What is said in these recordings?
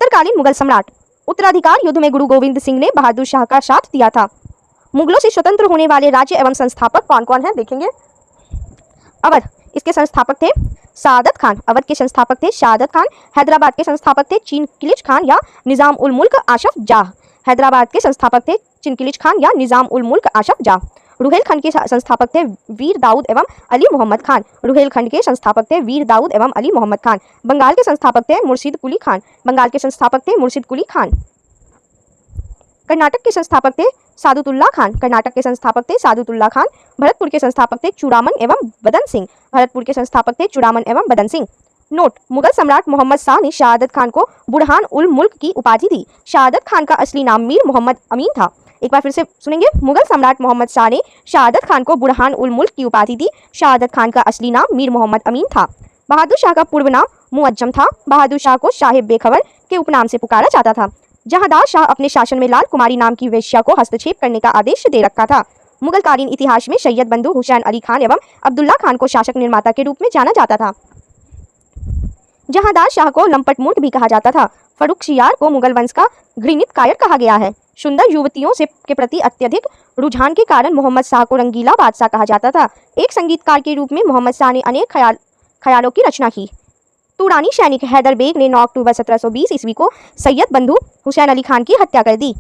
उत्तरकालीन मुगल सम्राट। उत्तराधिकार युद्ध में गुरु गोविंद सिंह ने बहादुर शाह का साथ दिया था। मुगलों से स्वतंत्र होने वाले राज्य एवं संस्थापक कौन कौन हैं देखेंगे। अवध, इसके संस्थापक थे सादत खान। अवध के संस्थापक थे सादत खान। हैदराबाद के संस्थापक थे चिनकिलिच खान या निजाम उल मुल्क आशफ जाह। हैदराबाद के संस्थापक थे चिनकिलिच खान या निजाम उल मुल्क आशफ जाह। रुहेलखंड के संस्थापक थे वीर दाऊद एवं अली मोहम्मद खान। रुहेलखंड के संस्थापक थे वीर दाऊद एवं अली मोहम्मद खान। बंगाल के संस्थापक थे मुर्शिद कुली खान। बंगाल के संस्थापक थे मुर्शिद कुली खान। कर्नाटक के संस्थापक थे सादुतुल्ला खान। कर्नाटक के संस्थापक थे सादुतुल्ला खान। भरतपुर के संस्थापक थे चूड़ामन एवं बदन सिंह। भरतपुर के संस्थापक थे चूड़ामन एवं बदन सिंह। नोट, मुगल सम्राट मोहम्मद शाह ने शहादत खान को बुरहान उल मुल्क की उपाधि दी। शहादत खान का असली नाम मीर मोहम्मद अमीन था। एक बार फिर से सुनेंगे। मुगल सम्राट मोहम्मद शाह ने शहादत खान को बुरहान उल मुल्क की उपाधि दी। शहादत खान का असली नाम मीर मोहम्मद अमीन था। बहादुर शाह का पूर्व नाम मुअज्जम था। बहादुर शाह को शाह बेखबर के उपनाम से पुकारा जाता था। जहांदार शाह अपने शासन में लाल कुमारी नाम की वेश्या को हस्तक्षेप करने का आदेश दे रखा था। मुगलकालीन इतिहास में सैयद बंधु हुसैन अली खान एवं अब्दुल्ला खान को शासक निर्माता के रूप में जाना जाता था। जहांदार शाह को लंपट मूर्ख भी कहा जाता था। फर्रुखशियार को मुगल वंश का घृणित कायर कहा गया है। सुंदर युवतियों से के प्रति अत्यधिक रुझान के कारण मोहम्मद शाह को रंगीला बादशाह कहा जाता था। एक संगीतकार के रूप में मोहम्मद शाह ने अनेक ख्यालों की रचना की। तुरानी सैनिक हैदर बेग ने 9 अक्टूबर 1720 ईस्वी को सैयद बंधु हुसैन अली खान की हत्या कर दी।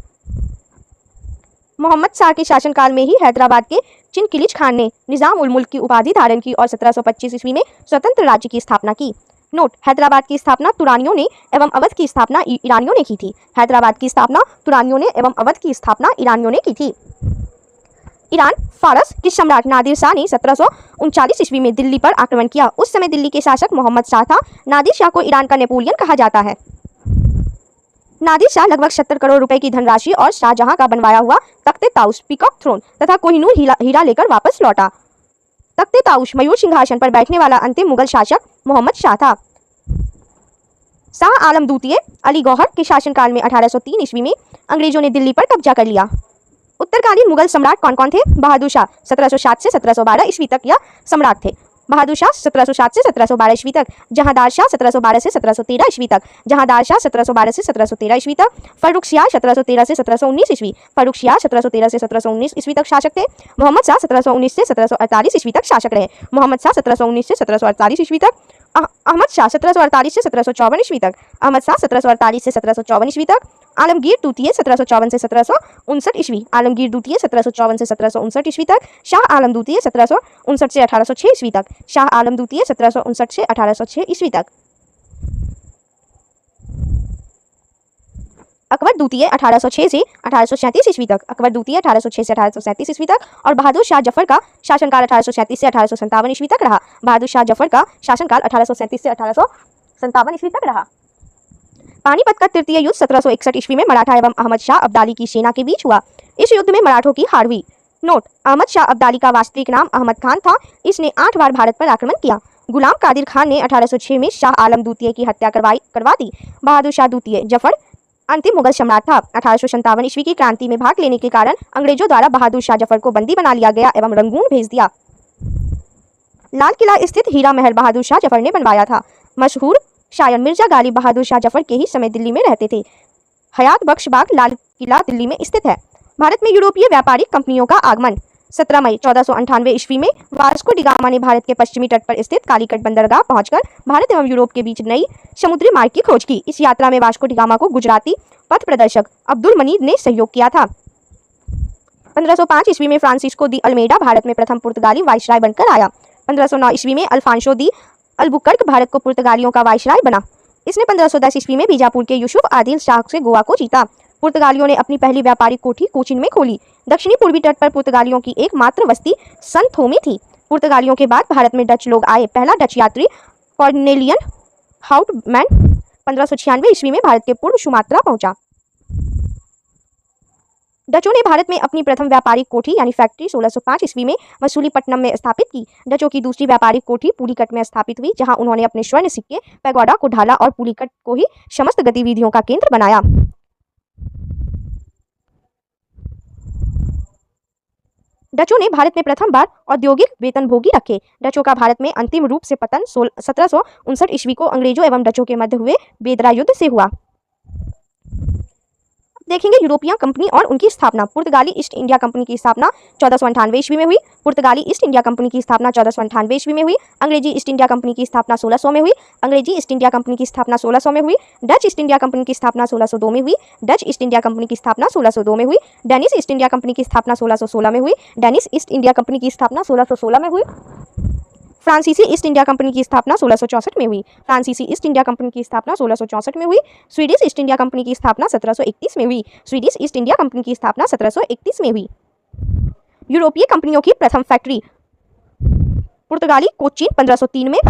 मोहम्मद शाह के शासनकाल में ही हैदराबाद के चिनकिलिच खान ने निजाम उल मुल्क की उपाधि धारण की और 1725 ईस्वी में स्वतंत्र राज्य की स्थापना की। नोट, हैदराबाद की स्थापना तुरानियों ने एवं अवध की स्थापना ईरानियों ने की थी। हैदराबाद की स्थापना तुरानियों ने एवं अवध की स्थापना ईरानियों ने की थी। ईरान फारस के सम्राट नादिर शाह ने 1739 ईस्वी में दिल्ली पर आक्रमण किया। उस समय दिल्ली के शासक मोहम्मद शाह था। नादिर शाह को ईरान का नेपोलियन कहा जाता है। नादिर शाह लगभग 70 करोड़ रुपए की धनराशि और शाहजहां का बनवाया हुआ तख्ते ताउस पीकॉक थ्रोन तथा कोहिनूर हीरा लेकर वापस लौटा। तख्ते ताउस मयूर सिंहासन पर बैठने वाला अंतिम मुगल शासक मोहम्मद शाह था। शाह आलम द्वितीय अली गौहर के शासनकाल में 1803 ईस्वी में अंग्रेजों ने दिल्ली पर कब्जा कर लिया। उत्तरकालीन मुगल सम्राट कौन कौन थे। बहादुर शाह 1707 से 1712 ईस्वी तक यह सम्राट थे। बहादुर शाह 1707 से 1712 ईस्वी तक। जहांदार शाह 1712 से 1713 ईस्वी तक। जहांदार शाह 1712 से 1713 ईस्वी तक। फर्रुखशियार 1713 से 1719 ईस्वी। फर्रुखशियार 1713 से 1719 ईस्वी तक शासक थे। मोहम्मद शाह 1719 से 1748 ईस्वी तक शासक रहे। मोहम्मद शाह 1719 से 1748 ईस्वी तक। अहमद शाह 1748 से 1754 ईस्वी तक। अहमद शाह 1748 से 1754 ईस्वी तक। आलमगीर द्वितीय 1754 से 1759 ईस्वी। आलमगीर द्वितीय 1754 से 1759 ईस्वी तक। शाह आलम द्वितीय 1759 से 1806 ईस्वी तक। शाह आलम द्वितीय 1759 से 1806 ईस्वी तक। अकबर द्वितीय 1806 से 1837 ईस्वी तक। अकबर द्वितीय 1806 से 1837 ईस्वी तक। और बहादुर शाह जफर का शासनकाल 1837 से 1857 ईस्वी तक रहा। बहादुर शाह जफर का शासनकाल 1837 से 1857 ईस्वी तक रहा। पानीपत का तृतीय युद्ध 1761 ईस्वी में मराठा एवं अहमद शाह अब्दाली की सेना के बीच हुआ। इस युद्ध में मराठों की हार हुई। नोट, अहमद शाह अब्दाली का वास्तविक नाम अहमद खान था। इसने 8 बार भारत पर आक्रमण किया। गुलाम कादिर खान ने 1806 में शाह आलम द्वितीय की हत्या करवा दी। बहादुर शाह द्वितीय जफर अंतिम मुगल सम्राट था। 1857 ईस्वी की क्रांति में भाग लेने के कारण अंग्रेजों द्वारा बहादुर शाह जफर को बंदी बना लिया गया एवं रंगून भेज दिया। लाल किला स्थित हीरा महल बहादुर शाह जफर ने बनवाया था। मशहूर शायर मिर्जा गालिब बहादुर शाह जफर के ही समय दिल्ली में रहते थे। हयात बख्श बाग लाल किला दिल्ली में स्थित है। भारत में यूरोपीय व्यापारिक कंपनियों का आगमन। 17 मई 1498 ईस्वी में वास्को डी गामा ने भारत के पश्चिमी तट पर स्थित कालीकट बंदरगाह पहुंचकर भारत एवं यूरोप के बीच नई समुद्री मार्ग की खोज की। इस यात्रा में वास्को डी गामा को गुजराती पथ प्रदर्शक अब्दुल मनीद ने सहयोग किया था। 1505 ईस्वी में फ्रांसिस्को दी अल्मेडा भारत में प्रथम पुर्तगाली वाइसराय बनकर आया। 1509 ईस्वी में अल्फांसो दी अल्बुकर्क भारत को पुर्तगालियों का वाइसराय बना। इसने 1510 ईस्वी में बीजापुर के यूसुफ आदिल शाह से गोवा को जीता। पुर्तगालियों ने अपनी पहली व्यापारिक कोठी कोचिन में खोली। दक्षिणी पूर्वी तट पर पुर्तगालियों की एकमात्र बस्ती सन थोमे थी। पुर्तगालियों के बाद भारत में डच लोग आए। पहला डच यात्री कॉर्नेलियन हाउटमैन 1596 ईस्वी में भारत के पूर्व सुमात्रा पहुंचा। डचों ने भारत में अपनी प्रथम व्यापारिक कोठी यानी फैक्ट्री 1605 ईस्वी में मसूलीपट्टनम में स्थापित की। डचों की दूसरी व्यापारिक कोठी पुलिकट में स्थापित हुई, जहां उन्होंने अपने स्वर्ण सिक्के पैगोडा को ढाला और पुलिकट को ही समस्त गतिविधियों का केंद्र बनाया। डचों ने भारत में प्रथम बार औद्योगिक वेतनभोगी रखे। डचों का भारत में अंतिम रूप से पतन 1759 ईस्वी को अंग्रेजों एवं डचों के मध्य हुए बेदरा युद्ध से हुआ। देखेंगे यूरोपियन कंपनी और उनकी स्थापना। पुर्तगाली ईस्ट इंडिया कंपनी की स्थापना 1498 ईस्वी में हुई। पुर्तगाली ईस्ट इंडिया कंपनी की स्थापना 1498 ईस्वी में हुई। अंग्रेजी ईस्ट इंडिया कंपनी की स्थापना 1600 में हुई। अंग्रेजी ईस्ट इंडिया कंपनी की स्थापना 1600 में हुई। डच ईस्ट इंडिया कंपनी की स्थापना 1602 में हुई। डच ईस्ट इंडिया कंपनी की स्थापना 1602 में हुई। डेनिश ईस्ट इंडिया कंपनी की स्थापना 1616 में हुई। डेनिश ईस्ट इंडिया कंपनी की स्थापना 1616 में हुई। फ्रांसीसी ईस्ट इंडिया कंपनी की स्थापना 1664 में हुई। फ्रांसीसी ईस्ट इंडिया कंपनी की स्थापना 1664 में हुई। स्वीडिश ईस्ट इंडिया कंपनी की स्थापना 1731 में हुई। स्वीडिश ईस्ट इंडिया कंपनी की स्थापना 1731 में हुई। यूरोपीय कंपनियों की प्रथम फैक्ट्री पुर्तगाली कोचीन 1503 में।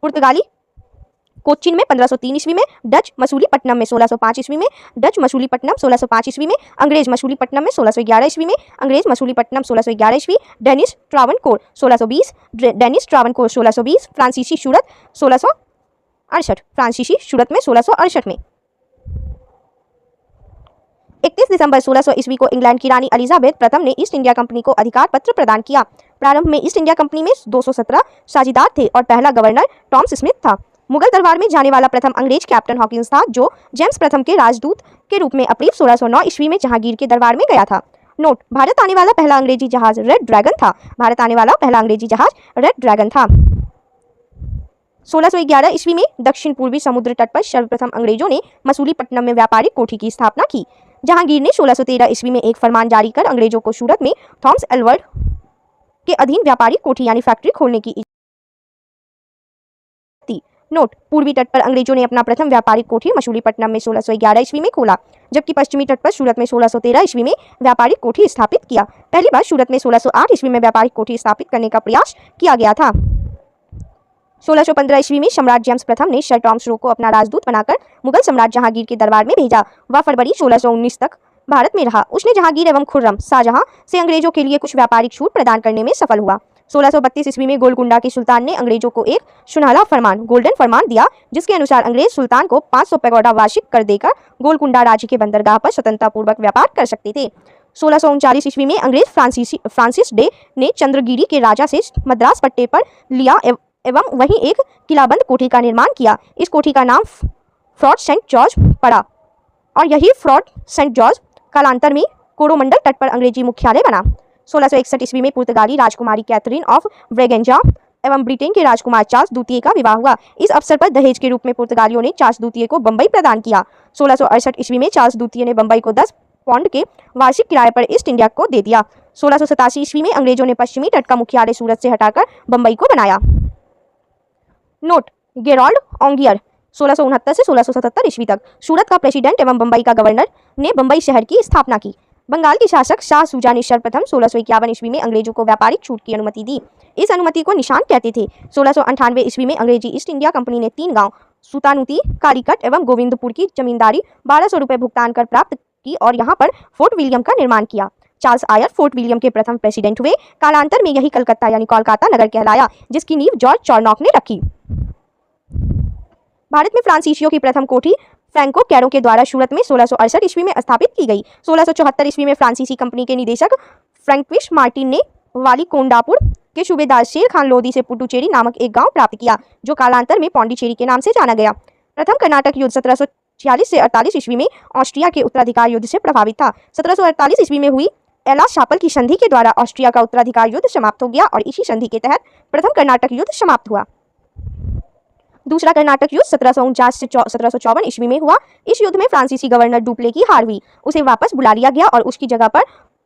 पुर्तगाली कोचीन में 1503 ईस्वी में। डच मसूलीपट्टनम में 1605 ईस्वी में। डच मसूलीपट्टनम 1605 ईस्वी में। अंग्रेज मसूलीपट्टनम में 1611 ईस्वी में। अंग्रेज मसूलीपट्टनम 1611 ईस्वी। डेनिश ट्रावनकोर 1620। डेनिश ट्रावनकोर 1620। फ्रांसीसी सूरत 1668। फ्रांसीसी सूरत में 1668 में। 31 दिसंबर 1600 ईस्वी को इंग्लैंड की रानी एलिजाबेथ प्रथम ने ईस्ट इंडिया कंपनी को अधिकार पत्र प्रदान किया। प्रारंभ में ईस्ट इंडिया कंपनी में 217 साझेदार थे और पहला गवर्नर टॉमस स्मिथ था। मुगल दरबार में जाने वाला प्रथम अंग्रेज कैप्टन हॉकिंस था, जो जेम्स प्रथम के राजदूत के रूप में अप्रैल 1609 ईस्वी में जहांगीर के दरबार में गया था। नोट: भारत आने वाला पहला अंग्रेजी जहाज रेड ड्रैगन था। भारत आने वाला पहला अंग्रेजी जहाज रेड ड्रैगन था। 1611 ईस्वी में दक्षिण पूर्वी समुद्र तट पर सर्वप्रथम अंग्रेजों ने मसूलीपट्टनम में व्यापारिक कोठी की स्थापना की। जहांगीर ने 1613 ईस्वी में एक फरमान जारी कर अंग्रेजों को सूरत में थॉमस एल्वर्ड के अधीन व्यापारिक कोठी यानी फैक्ट्री खोलने की इजाजत दी। नोट: पूर्वी तट पर अंग्रेजों ने अपना प्रथम व्यापारिक कोठी मसूलीपट्टनम में 1611 ईस्वी में खोला, जबकि पश्चिमी तट पर सूरत में 1613 ईस्वी में व्यापारिक कोठी स्थापित किया। पहली बार सूरत में 1608 ईस्वी में व्यापारिक कोठी स्थापित करने का प्रयास किया गया था। 1615 ईस्वी में सम्राट जेम्स प्रथम ने सर टॉमस रो को अपना राजदूत बनाकर मुगल सम्राट जहांगीर के दरबार में भेजा। वह फरवरी 1619 तक भारत में रहा। उसने जहांगीर एवं खुर्रम शाहजहां से अंग्रेजों के लिए कुछ व्यापारिक छूट प्रदान करने में सफल हुआ। 1632 ईस्वी में गोलकुंडा के सुल्तान ने अंग्रेजों को एक सुनहला फरमान गोल्डन फरमान दिया, जिसके अनुसार अंग्रेज सुल्तान को 500 पैगोडा वार्षिक कर देकर गोलकुंडा राज्य के बंदरगाह पर स्वतंत्रतापूर्वक व्यापार कर सकते थे। 1639 ईस्वी में अंग्रेज फ्रांसिस डे ने चंद्रगिरी के राजा से मद्रास पट्टे पर लिया एवं वहीं एक किलाबंद कोठी का निर्माण किया। इस कोठी का नाम फोर्ट सेंट जॉर्ज पड़ा और यही फोर्ट सेंट जॉर्ज कालांतर में कोरोमंडल तट पर अंग्रेजी मुख्यालय बना। 1661 ईस्वी में पुर्तगाली राजकुमारी कैथरीन ऑफ ब्रेगेंजा एवं ब्रिटेन के राजकुमार चार्ल्स द्वितीय का विवाह हुआ। इस अवसर पर दहेज के रूप में पुर्तगालियों ने चार्ल्स द्वितीय को बंबई प्रदान किया। 1668 ईस्वी में चार्ल्स द्वितीय ने बंबई को 10 पाउंड के वार्षिक किराए पर ईस्ट इंडिया को दे दिया। 1687 ईस्वी में अंग्रेजों ने पश्चिमी तट का मुख्यालय सूरत से हटाकर बंबई को बनाया। नोट: गेराल्ड ऑन्गियर 1669 से 1677 ईस्वी तक सूरत का प्रेसिडेंट एवं बंबई का गवर्नर ने बंबई शहर की स्थापना की। बंगाल के शासक शाह सूजा ने सर्वप्रथम 1651 ईस्वी में अंग्रेजों को व्यापारिक छूट की अनुमति दी। इस अनुमति को निशान कहते थे। 1698 ईस्वी में अंग्रेजी ईस्ट इंडिया कंपनी ने 3 गांव सुतानुती, कालीकट एवं गोविंदपुर की जमींदारी 1200 रुपये भुगतान कर प्राप्त की और यहाँ पर फोर्ट विलियम का निर्माण किया। चार्ल्स आयर फोर्ट विलियम के प्रथम प्रेसिडेंट हुए। कालांतर में यही कलकत्ता यानी कोलकाता नगर कहलाया, जिसकी नींव जॉर्ज चार्नॉक ने रखी। भारत में फ्रांसीसियों की प्रथम कोठी फ्रैंको कैरो के द्वारा सूरत में 1668 ईस्वी में स्थापित की गई। 1674 ईस्वी में फ्रांसीसी कंपनी के निदेशक फ्रैंक्विस मार्टिन ने वालीकोंडापुर के सूबेदार शेर खान लोधी से पुडुचेरी नामक एक गांव प्राप्त किया, जो कालांतर में पौंडीचेरी के नाम से जाना गया। प्रथम कर्नाटक युद्ध 1746 से 48 ईस्वी में ऑस्ट्रिया के उत्तराधिकार युद्ध से प्रभावित था। 1748 ईस्वी में हुई एला शापल की संधि के द्वारा ऑस्ट्रिया का उत्तराधिकार युद्ध समाप्त हो गया और इसी संधि के तहत प्रथम कर्नाटक युद्ध समाप्त हुआ। दूसरा कर्नाटक युद्ध 1749 से 1754 ईस्वी में हुआ। इस युद्ध में फ्रांसीसी गवर्नर डुप्ले की हार हुई। उसे वापस बुला लिया गया और उसकी जगह पर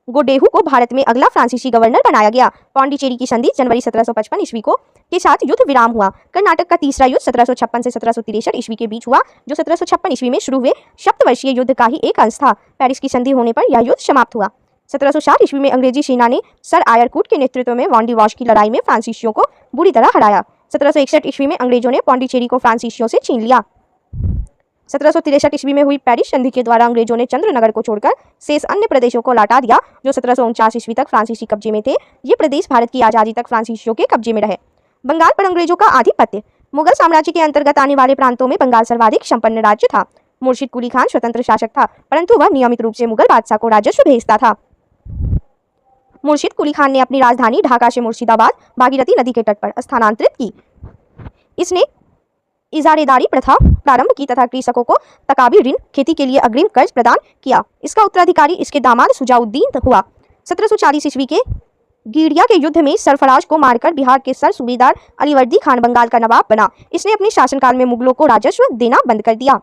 गोडेहू को भारत में अगला फ्रांसीसी गवर्नर बनाया गया। पौंडीचेरी की संधि जनवरी 1755 ईस्वी को के साथ युद्ध विराम हुआ। कर्नाटक का तीसरा युद्ध 1756 से 1763 ईस्वी के बीच हुआ, जो 1756 ईस्वी में शुरू हुए सप्तवर्षीय युद्ध का ही एक अंश था। पेरिस की संधि होने पर यह युद्ध समाप्त हुआ। 1760 ईस्वी में अंग्रेजी सेना ने सर आयरकूट के नेतृत्व में वांडी वॉश की लड़ाई में फ्रांसीसियों को बुरी तरह हराया। 1761 ईस्वी में अंग्रेजों ने पौंडीचेरी को फ्रांसीसियों से छीन लिया। 1763 ईस्वी में हुई पेरिस संधि के द्वारा अंग्रेजों ने चंद्रनगर को छोड़कर शेष अन्य प्रदेशों को लौटा दिया, जो 1749 ईस्वी तक फ्रांसीसी कब्जे में थे। ये प्रदेश भारत की आज़ादी तक फ्रांसीसियों के कब्जे में रहे। बंगाल पर अंग्रेजों का आधिपत्य। मुगल साम्राज्य के अंतर्गत आने वाले प्रांतों में बंगाल सर्वाधिक संपन्न राज्य था। मुर्शिद कुली खान स्वतंत्र शासक था, परंतु वह नियमित रूप से मुगल बादशाह को राजस्व भेजता था। मुर्शिद कुली खान ने अपनी राजधानी ढाका से मुर्शिदाबाद भागीरथी नदी के तट पर स्थानांतरित की। इजारेदारी प्रथा प्रारंभ की तथा कृषकों को तकाबी ऋण, खेती के लिए अग्रिम कर्ज प्रदान किया। इसका उत्तराधिकारी इसके दामाद शुजाउद्दीन हुआ। 1740 ईस्वी के गीडिया के युद्ध में सरफराज को मारकर बिहार के सर सूबेदार अलीवर्दी खान बंगाल का नवाब बना। इसने अपने शासनकाल में मुगलों को राजस्व देना बंद कर दिया।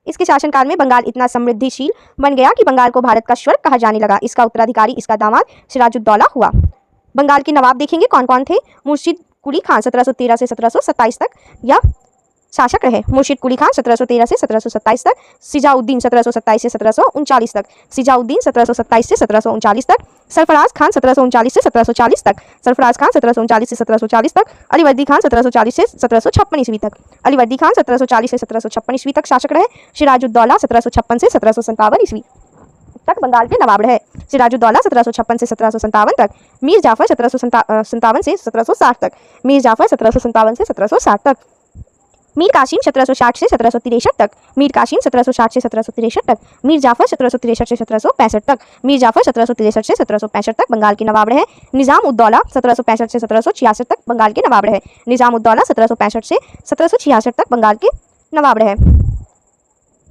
इसके शासनकाल में बंगाल इतना समृद्धिशील बन गया कि बंगाल को भारत का स्वर्ग कहा जाने लगा। इसका उत्तराधिकारी इसका दामाद सिराजुद्दौला हुआ। बंगाल के नवाब देखेंगे कौन कौन थे। मुर्शिद कुली खान 1713 से 1727 तक या शासक रहे। मुर्शिद कुली खान 1713 से 1727 तक, सिजाउद्दीन 1727 से 1739 तक, सिजाउद्दीन 1727 से 1739 तक, सरफराज खान 1739 से 1740 तक, सरफराज खान 1739 से 1740 तक, अलीवर्दी खान 1740 से 1756 ईस्वी तक, अलीवर्दी खान 1740 से 1756 ईस्वी तक शासक रहे। सिराजुद्दौला 1756 से 1757 ईस्वी तक बंगाल के नवाब रहे। सिराजुद्दौला 1756 से 1757 तक, मीर जाफर 1757 से 1760 तक, मीर जाफर 1757 से 1760 तक, मीर कासिम 1760 से 1763 तक, मीर कासिम 1760 से 1763 तक, मीर जाफर 1763 से 1765 तक, मीर जाफर 1763 से 1765 तक बंगाल के नवाब रहे। निजाम उद्दौला 1765 से 1766 तक बंगाल के नवाब रहे। निजाम उद्दौला 1765 से 1766 तक बंगाल के नवाब रहे।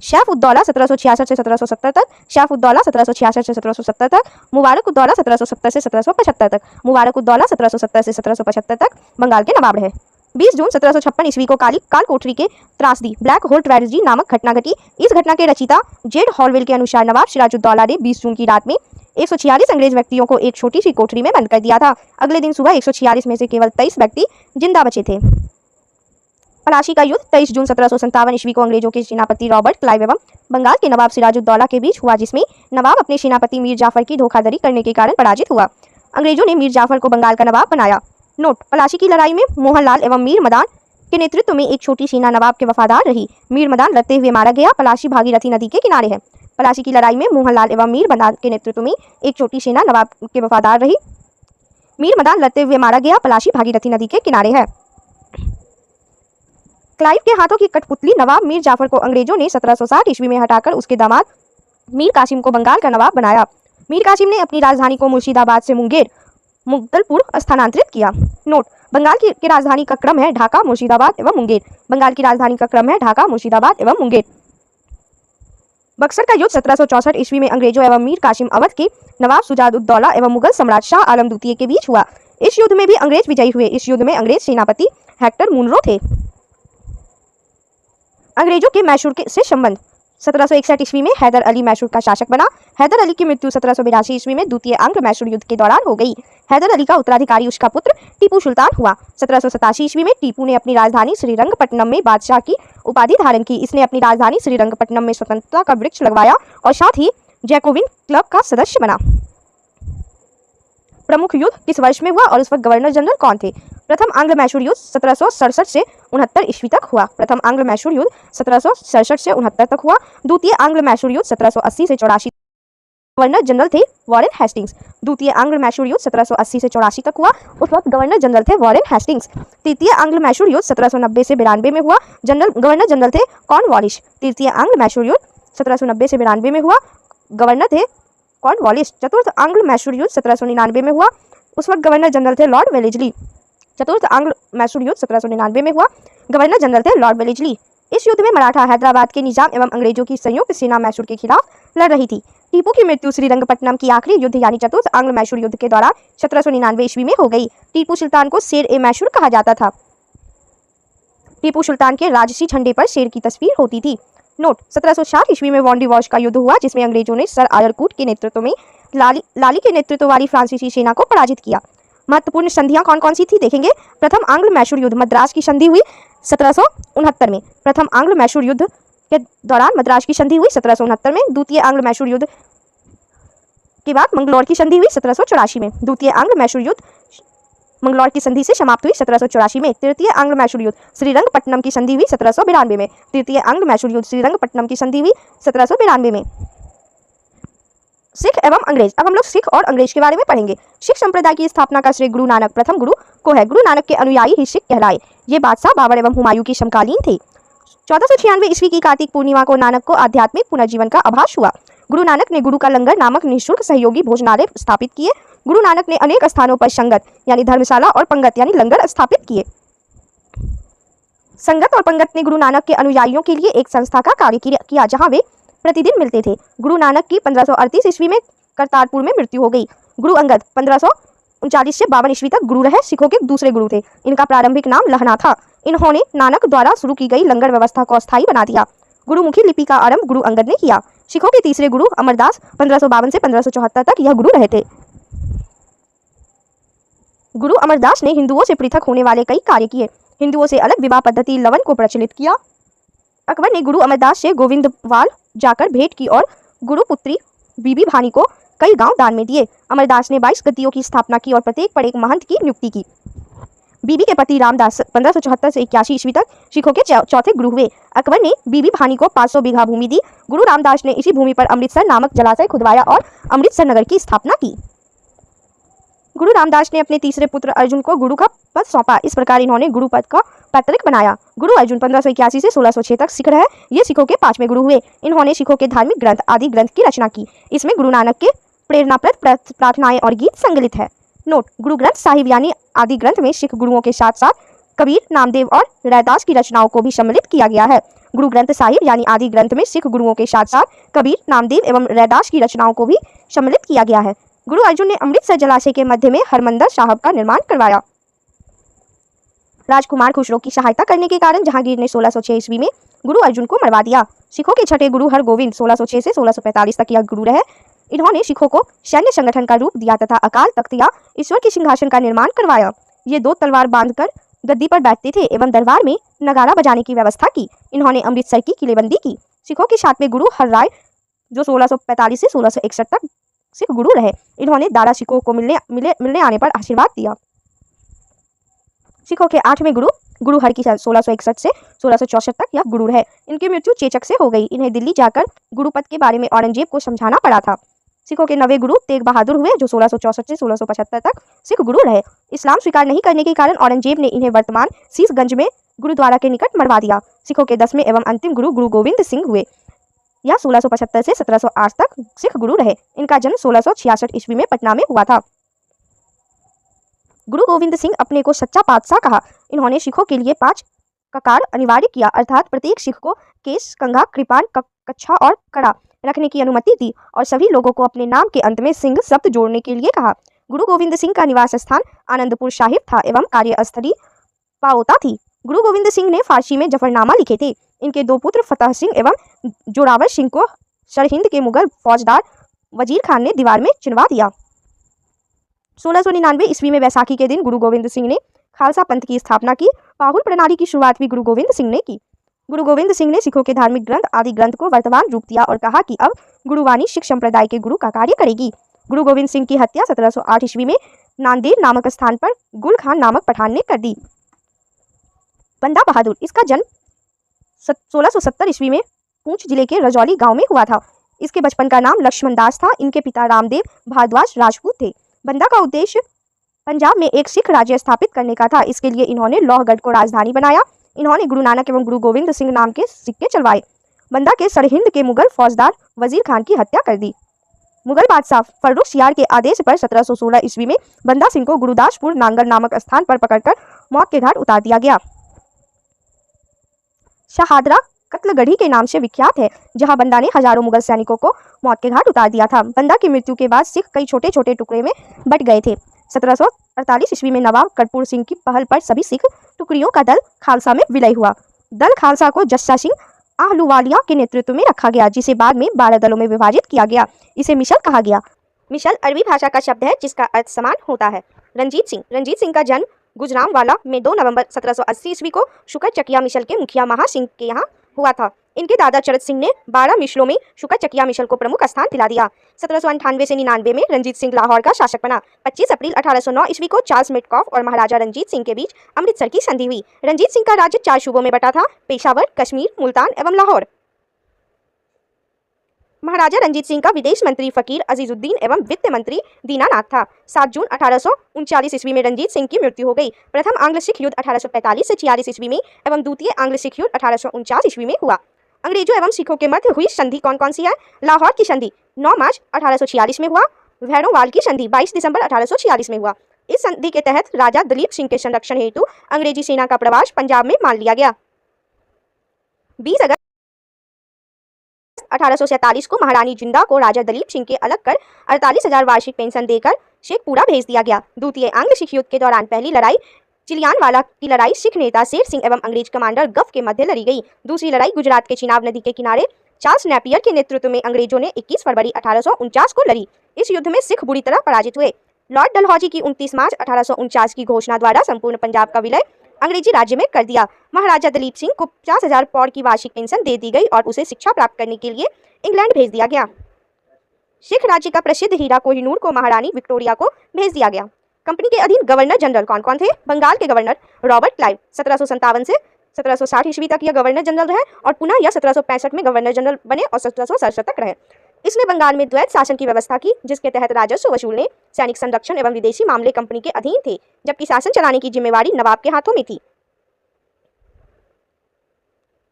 शैफ उद्दौला 1766 से 1770 तक, शैफ उद्दौला 1766 से 1770 तक, मुबारक उद्दौला 1770 से 1775 तक, मुबारक उद्दौला 1770 से 1775 तक बंगाल के नवाब रहे। 20 जून 1756 ईस्वी को काल कोठरी के त्रासदी ब्लैक होल ट्रेजेडी नामक घटना घटी। इस घटना के रचयिता जेड हॉलवेल के अनुसार नवाब सिराजुद्दौला ने 20 जून की रात में 146 अंग्रेज व्यक्तियों को एक छोटी सी कोठरी में बंद कर दिया था। अगले दिन सुबह 146 में से केवल 23 व्यक्ति जिंदा बचे थे। पलाशी का युद्ध 23 जून 1757 ईस्वी को अंग्रेजों के सेनापति रॉबर्ट क्लाइव एवं बंगाल के नवाब सिराजुद्दौला के बीच हुआ, जिसमें नवाब अपने सेनापति मीर जाफर की धोखाधड़ी करने के कारण पराजित हुआ। अंग्रेजों ने मीर जाफर को बंगाल का नवाब बनाया। नोट: पलाशी की लड़ाई में मोहनलाल एवं मीर मदान के नेतृत्व में एक छोटी सेना नवाब के वफादार रही। मीर मदान लड़ते हुए मारा गया। पलाशी भागीरथी नदी के किनारे है। पलाशी की लड़ाई में मोहनलाल एवं मीर मदान के नेतृत्व में एक छोटी सेना नवाब के वफादार रही। मीर मदान लड़ते हुए मारा गया। पलाशी भागीरथी नदी के किनारे है। क्लाइव के हाथों की कठपुतली नवाब मीर जाफर को अंग्रेजों ने 1760 ईस्वी में हटाकर उसके दामाद मीर कासिम को बंगाल का नवाब बनाया। मीर कासिम ने अपनी राजधानी को मुर्शिदाबाद से मुंगेर मुगदलपुर स्थानांतरित किया। नोट: बंगाल की राजधानी का क्रम है ढाका, मुर्शिदाबाद एवं मुंगेर। बंगाल की राजधानी का क्रम है ढाका, मुर्शिदाबाद एवं मुंगेर। बक्सर का युद्ध 1764 ईस्वी में अंग्रेजों एवं मीर कासिम अवध के नवाब शुजाउद्दौला एवं मुगल सम्राट शाह आलम द्वितीय के बीच हुआ। इस युद्ध में भी अंग्रेज विजयी हुए। इस युद्ध में अंग्रेज सेनापति हेक्टर मुनरो थे। अंग्रेजों के मैसूर से संबंध: 1761 ईस्वी में हैदर अली मैसूर का शासक बना। हैदर अली की मृत्यु 1782 ईस्वी में द्वितीय आंग्ल मैसूर युद्ध के दौरान हो गई। हैदर अली का उत्तराधिकारी उसका पुत्र टीपू सुल्तान हुआ। 1787 ईस्वी में टीपू ने अपनी राजधानी श्रीरंगपट्टनम में बादशाह की उपाधि धारण की। इसने अपनी राजधानी श्रीरंगपट्टनम में स्वतंत्रता का वृक्ष लगवाया और साथ ही जैकोबिन क्लब का सदस्य बना। प्रमुख युद्ध किस वर्ष में हुआ और उस वक्त गवर्नर जनरल कौन थे? प्रथम आंग्ल मैसूर युद्ध 1767 से 69 ईस्वी तक हुआ। प्रथम आंग्ल मैसूर युद्ध 1767 से 69 तक हुआ। द्वितीय आंग्ल मैसूर युद्ध 1780 से 84 गवर्नर जनरल थे वॉरेन हेस्टिंग्स। द्वितीय आंग्ल मैसूर युद्ध 1780 से 84 तक हुआ। उस वक्त गवर्नर जनरल थे वॉरेन हेस्टिंग्स। तृतीय आंग्ल मैसूर युद्ध 1790 से 92 में हुआ। गवर्नर जनरल थे कॉर्नवालिस। तृतीय आंग्ल मैसूर युद्ध 1790 से 92 में हुआ। गवर्नर थे कॉर्नवालिस। चतुर्थ आंग्ल मैसूर युद्ध 1799 में हुआ। उस वक्त गवर्नर जनरल थे लॉर्ड वेलेस्ली। चतुर्थ आंग्ल मैसूर युद्ध 1799 में हुआ। गवर्नर जनरल थे लॉर्ड वेलेस्ली। इस युद्ध में मराठा हैदराबाद के निजाम एवं अंग्रेजों की संयुक्त सेना मैसूर के खिलाफ लड़ रही थी। टीपू की मृत्यु श्रीरंगपट्टनम की आखिरी युद्ध यानी चतुर्थ आंग्ल मैसूर युद्ध के दौरान 1799 ईस्वी में हो गई। टीपू सुल्तान को शेर ए मैसूर कहा जाता था। टीपू सुल्तान के राजसी झंडे पर शेर की तस्वीर होती थी। नोट: 1760 ईस्वी में वॉन्डिवॉश का युद्ध हुआ, जिसमें अंग्रेजों ने सर आयरकूट के नेतृत्व में लाली के नेतृत्व वाली फ्रांसीसी सेना को पराजित किया। महत्वपूर्ण संधियां कौन कौन सी थी देखेंगे। प्रथम आंग्ल मैसूर युद्ध मद्रास की संधि हुई 1769 में। प्रथम आंग्ल मैसूर युद्ध के दौरान मद्रास की संधि हुई 1769 में। द्वितीय आंग्ल मैसूर युद्ध के बाद मंगलौर की संधि हुई 1784 में। द्वितीय आंग्ल मैसूर युद्ध मंगलौर की संधि से समाप्त हुई 1784 में। तृतीय आंग्ल मैसूर युद्ध श्रीरंगपट्टनम की संधि हुई 1792 में। तृतीय आंग्ल मैसूर युद्ध श्रीरंगपट्टनम की संधि हुई 1792 में। सिख एवं अंग्रेज। अब हम लोग सिख और अंग्रेज के बारे में पढ़ेंगे। सिख संप्रदाय की स्थापना का श्रेय गुरु नानक प्रथम गुरु को है। गुरु नानक के अनुयायी ही सिख कहलाए। ये बादशाह बाबर एवं हुमायूं की समकालीन थे। 1496 ईस्वी की कार्तिक पूर्णिमा को नानक को आध्यात्मिक पुनर्जीवन का आभास हुआ। गुरु नानक ने गुरु का लंगर नामक निःशुल्क सहयोगी भोजनालय स्थापित किए। गुरु नानक ने अनेक स्थानों पर संगत यानी धर्मशाला और पंगत यानी लंगर स्थापित किए। संगत और पंगत ने गुरु नानक के अनुयायियों के लिए एक संस्था का कार्य किया जहां वे प्रतिदिन मिलते थे। गुरु नानक की 1538 ईस्वी में करतारपुर में मृत्यु हो गई। गुरु अंगद 1539 से 52 ईस्वी तक गुरु रहे, सिखों के दूसरे गुरु थे। इनका प्रारंभिक नाम लहना था। इन्होंने नानक द्वारा शुरू की गई लंगर व्यवस्था को अस्थायी बना दिया। गुरुमुखी लिपि का आरंभ गुरु अंगद ने किया। सिखों के तीसरे गुरु अमरदास 1552 से 1574 तक यह गुरु रहे थे। गुरु अमरदास ने हिंदुओं से पृथक होने वाले कई कार्य किए। हिंदुओं से अलग विवाह पद्धति लवन को प्रचलित किया। अकबर ने गुरु अमरदास से गोविंदवाल जाकर भेंट की और गुरु पुत्री बीबी भानी को कई गांव दान में दिए। अमरदास ने 22 गद्दियों की स्थापना की और प्रत्येक पर एक महंत की नियुक्ति की। बीबी के पति रामदास 1574 से 81 ईस्वी तक सिखों के चौथे गुरु हुए। अकबर ने बीबी भानी को 500 बीघा भूमि दी। गुरु रामदास ने इसी भूमि पर अमृतसर नामक जलाशय खुदवाया और अमृतसर नगर की स्थापना की। गुरु रामदास ने अपने तीसरे पुत्र अर्जुन को गुरु का पद सौंपा। इस प्रकार इन्होंने गुरु पद का पैतृक बनाया। गुरु अर्जुन 1581 से 1606 तक सिख रहे। ये सिखों के 5वें गुरु हुए। इन्होंने सिखों के धार्मिक ग्रंथ आदि ग्रंथ की रचना की। इसमें गुरु नानक के प्रेरणाप्रद प्रार्थनाएं और गीत संकलित है। नोट: गुरु ग्रंथ साहिब यानी आदि ग्रंथ में सिख गुरुओं के साथ साथ कबीर, नामदेव और रैदास की रचनाओं को भी सम्मिलित किया गया है। गुरु ग्रंथ साहिब यानी आदि ग्रंथ में सिख गुरुओं के साथ साथ कबीर, नामदेव एवं रैदास की रचनाओं को भी सम्मिलित किया गया है। गुरु अर्जुन ने अमृतसर जलाशय के मध्य में हरमंदिर साहब का निर्माण करवाया। राजकुमार खुसरो की सहायता करने के कारण जहांगीर ने 1606 ईस्वी में गुरु अर्जुन को मरवा दिया। सिखों के छठे गुरु हरगोविंद 1606 से 1645 तक यह गुरु रहे। इन्होंने सिखों को सैन्य संगठन का रूप दिया तथा अकाल तख्त या ईश्वर के सिंहासन का निर्माण करवाया। ये 2 तलवार बांधकर गद्दी पर बैठते थे एवं दरबार में नगाड़ा बजाने की व्यवस्था की। इन्होंने अमृतसर की किलेबंदी की। सिखों के 7वें गुरु हरराय जो 1645 से 1661 तक सिख गुरु रहे। इन्होंने दारा सिखों को मिलने आने पर आशीर्वाद दिया। सिखों के 8वें गुरु गुरु हरकिशन 1661 से 1664 तक यह गुरु रहे। इनकी मृत्यु चेचक से हो गई। इन्हें दिल्ली जाकर गुरुपद के बारे में औरंगजेब को समझाना पड़ा था। सिखों के 9वें गुरु तेग बहादुर हुए जो 1664 से 1675 तक सिख गुरु रहे। इस्लाम स्वीकार नहीं करने के कारण औरंगजेब ने इन्हें वर्तमान शीशगंज में गुरुद्वारा के निकट मरवा दिया। सिखों के 10वें एवं अंतिम गुरु गुरु गोविंद सिंह हुए। यह 1675 से 1708 तक सिख गुरु रहे। इनका जन्म 1666 ईस्वी में पटना में हुआ था। गुरु गोविंद सिंह अपने को सच्चा पातशाह कहा। इन्होंने सिखों के लिए 5 ककार अनिवार्य किया, अर्थात प्रत्येक सिख को केस, कंघा, कृपान, कच्छा और कड़ा रखने की अनुमति दी और सभी लोगों को अपने नाम के अंत में सिंह शब्द जोड़ने के लिए कहा। गुरु गोविंद सिंह का निवास स्थान आनंदपुर साहिब था एवं कार्यस्थली पाओता थी। गुरु गोविंद सिंह ने फारसी में जफरनामा लिखे थे। इनके 2 पुत्र फतेह सिंह एवं जोरावर सिंह को सरहिंद के मुगल फौजदार वजीर खान ने दीवार में चिनवा दिया। 1699 ईस्वी में वैसाखी के दिन गुरु गोविंद सिंह ने खालसा पंथ की स्थापना की। पाहुल प्रणाली की शुरुआत भी गुरु गोविंद सिंह ने की। गुरु गोविंद सिंह ने सिखों के धार्मिक ग्रंथ आदि ग्रंथ को वर्तमान रूप दिया और कहा कि अब गुरुवाणी सिख संप्रदाय के गुरु का कार्य करेगी। गुरु गोविंद सिंह की हत्या 1708 ईस्वी में नांदेड़ नामक स्थान पर गुल खान नामक पठान ने कर दी। बंदा बहादुर, इसका जन्म 1670 ईस्वी में पूंछ जिले के रजौली गांव में हुआ था। इसके बचपन का नाम लक्ष्मण दास था। इनके पिता रामदेव भारद्वाज राजपूत थे। बंदा का उद्देश्य पंजाब में एक सिख राज्य स्थापित करने का था। इसके लिए इन्होंने लोहगढ़ को राजधानी बनाया। इन्होंने गुरु नानक एवं गुरु गोविंद सिंह नाम के सिक्के चलवाए। बंदा के सरहिंद के मुगल फौजदार वजीर खान की हत्या कर दी। मुगल बादशाह फर्रुख सियार के आदेश पर 1716 ईस्वी में बंदा सिंह को गुरुदासपुर नांगल नामक स्थान पर पकड़कर मौत के घाट उतार दिया गया। शहादरा कत्लगढ़ी के नाम से विख्यात है, जहां बंदा ने हजारों मुगल सैनिकों को मौत के घाट उतार दिया था। बंदा की मृत्यु के बाद सिख कई छोटे छोटे टुकड़े में बट गए थे। 1748 ईस्वी में नवाब कर्पूर सिंह की पहल पर सभी सिख टुकड़ियों का दल खालसा में विलय हुआ। दल खालसा को जस्सा सिंह आहलूवालिया के नेतृत्व में रखा गया, जिसे बाद में 12 दलों में विभाजित किया गया। इसे मिशल कहा गया। मिशल अरबी भाषा का शब्द है जिसका अर्थ समान होता है। रंजीत सिंह का जन्म गुजरांवाला में 2 नवंबर 1780 ईस्वी को शुकर चकिया मिशल के मुखिया महा सिंह के यहाँ हुआ था। इनके दादा चरत सिंह ने 12 मिशलों में शुकर चकिया मिशल को प्रमुख स्थान दिला दिया। 1798 से 99 में रंजीत सिंह लाहौर का शासक बना। 25 अप्रैल 1809 ईस्वी को चार्ल्स मिटकॉफ और महाराजा रंजीत सिंह के बीच अमृतसर की संधि हुई। रंजीत सिंह का राज्य 4 सूबों में बटा था: पेशावर, कश्मीर, मुल्तान एवं लाहौर। महाराजा रंजीत सिंह का विदेश मंत्री फकीर अजीजुद्दीन एवं वित्त मंत्री दीनानाथ था। 7 जून 1839 ईस्वी में रंजीत सिंह की मृत्यु हो गई। प्रथम आंग्ल सिख युद्ध 1845 से 46 ईस्वी में एवं द्वितीय आंग्ल सिख युद्ध 1849 ईस्वी में हुआ। अंग्रेजों एवं सिखों के मध्य हुई संधि कौन कौन सी है? लाहौर की संधि 9 मार्च 1846 में हुआ। भैरोवाल की संधि 22 दिसंबर 1846 में हुआ। इस संधि के तहत राजा दलीप सिंह के संरक्षण हेतु अंग्रेजी सेना का प्रवास पंजाब में मान लिया गया। 20 अगस्त 1847 को महारानी जिंदा को राजा दलीप सिंह के अलग कर 48,000 वार्षिक पेंशन देकर शेखपुरा भेज दिया गया। द्वितीय आंग्ल सिख युद्ध के दौरान पहली लड़ाई चिलियानवाला की लड़ाई सिख नेता शेर सिंह एवं अंग्रेज कमांडर गफ के मध्य लड़ी गई। दूसरी लड़ाई गुजरात के चिनाब नदी के किनारे चार्ल्स नेपियर के नेतृत्व में अंग्रेजों ने 21 फरवरी 1849 को लड़ी। इस युद्ध में सिख बुरी तरह पराजित हुए। लॉर्ड डलहौजी की 29 मार्च 1849 की घोषणा द्वारा संपूर्ण पंजाब का विलय अंग्रेजी राज्य में कर दिया। महाराजा दलीप सिंह को 50,000 पौंड की वार्षिक पेंशन दे दी गई और उसे शिक्षा प्राप्त करने के लिए इंग्लैंड भेज दिया गया। सिख राज्य का प्रसिद्ध हीरा कोहिनूर को महारानी विक्टोरिया को भेज दिया गया। कंपनी के अधीन गवर्नर जनरल कौन कौन थे? बंगाल के गवर्नर रॉबर्ट क्लाइव 1757 से 1760 ईस्वी तक यह गवर्नर जनरल रहे और पुनः यह 1765 में गवर्नर जनरल बने और 1767 तक रहे। इसने बंगाल में द्वैत शासन की व्यवस्था की, जिसके तहत राजस्व वसूलने, सैनिक संरक्षण एवं विदेशी मामले कंपनी के अधीन थे, जबकि शासन चलाने की जिम्मेवारी नवाब के हाथों में थी।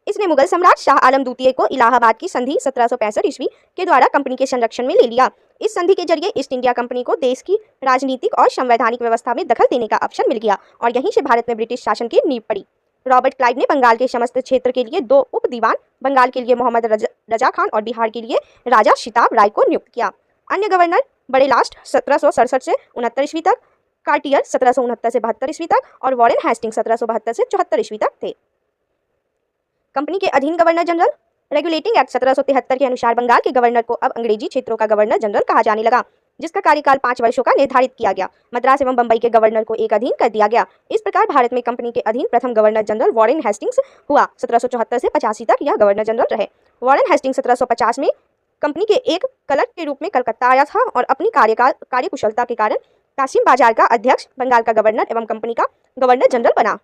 इसने मुगल सम्राट शाह आलम द्वितीय को इलाहाबाद की संधि 1765 ईस्वी के द्वारा कंपनी के संरक्षण में ले लिया। इस संधि के जरिए ईस्ट इंडिया कंपनी को देश की राजनीतिक और संवैधानिक व्यवस्था में दखल देने का अवसर मिल गया और यहीं से भारत में ब्रिटिश शासन की नींव पड़ी। रॉबर्ट क्लाइव ने बंगाल के समस्त क्षेत्र के लिए 2 उप दीवान, बंगाल के लिए मोहम्मद रजा खान और बिहार के लिए राजा शिताब राय को नियुक्त किया। अन्य गवर्नर बड़े लास्ट 1767 से 69 ईस्वी तक, कार्टियर 1769 से 72 ईस्वी तक और वॉरेन हेस्टिंग्स 1772 से 74 ईस्वी तक थे। कंपनी के अधीन गवर्नर जनरल रेगुलेटिंग एक्ट 1773 के अनुसार बंगाल के गवर्नर को अब अंग्रेजी क्षेत्रों का गवर्नर जनरल कहा जाने लगा, जिसका कार्यकाल 5 वर्षों का निर्धारित किया गया। मद्रास एवं बंबई के गवर्नर को एक अधीन कर दिया गया। इस प्रकार भारत में कंपनी के अधीन प्रथम गवर्नर जनरल वॉरेन हेस्टिंग्स हुआ। 1774 से 85 तक यह गवर्नर जनरल रहे। वॉरेन हेस्टिंग्स 1750 में कंपनी के एक क्लर्क के रूप में कलकत्ता आया था और अपनी कार्यकुशलता के कारण कासिम बाजार का अध्यक्ष, बंगाल का गवर्नर एवं कंपनी का गवर्नर जनरल बना।